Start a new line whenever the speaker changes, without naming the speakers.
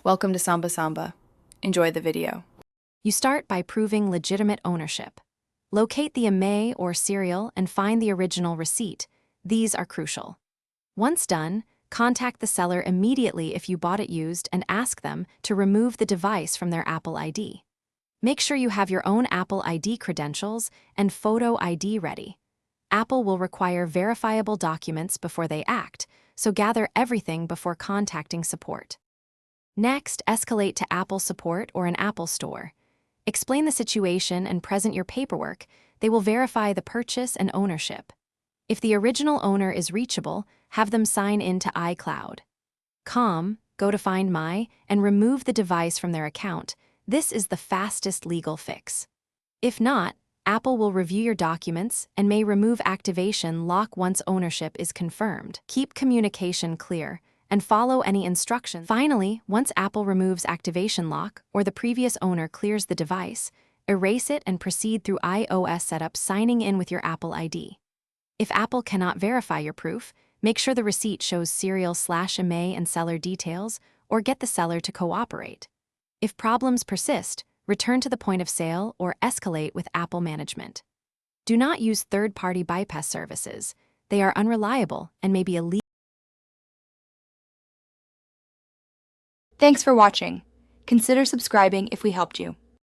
Welcome to Samba Samba. Enjoy the video.
You start by proving legitimate ownership. Locate the IMEI or serial and find the original receipt. These are crucial. Once done, contact the seller immediately if you bought it used and ask them to remove the device from their Apple ID. Make sure you have your own Apple ID credentials and photo ID ready. Apple will require verifiable documents before they act, so gather everything before contacting support. Next, escalate to Apple support or an Apple store. Explain the situation and present your paperwork. They will verify the purchase and ownership. If the original owner is reachable, have them sign in to iCloud. Go to Find My and remove the device from their account. This is the fastest legal fix. If not, Apple will review your documents and may remove activation lock once ownership is confirmed. Keep communication clear and follow any instructions. Finally, once Apple removes activation lock or the previous owner clears the device, erase it and proceed through iOS setup signing in with your Apple ID. If Apple cannot verify your proof, make sure the receipt shows serial/IMEI and seller details, or get the seller to cooperate. If problems persist, return to the point of sale or escalate with Apple management. Do not use third-party bypass services. They are unreliable and may be illegal.
Thanks for watching. Consider subscribing if we helped you.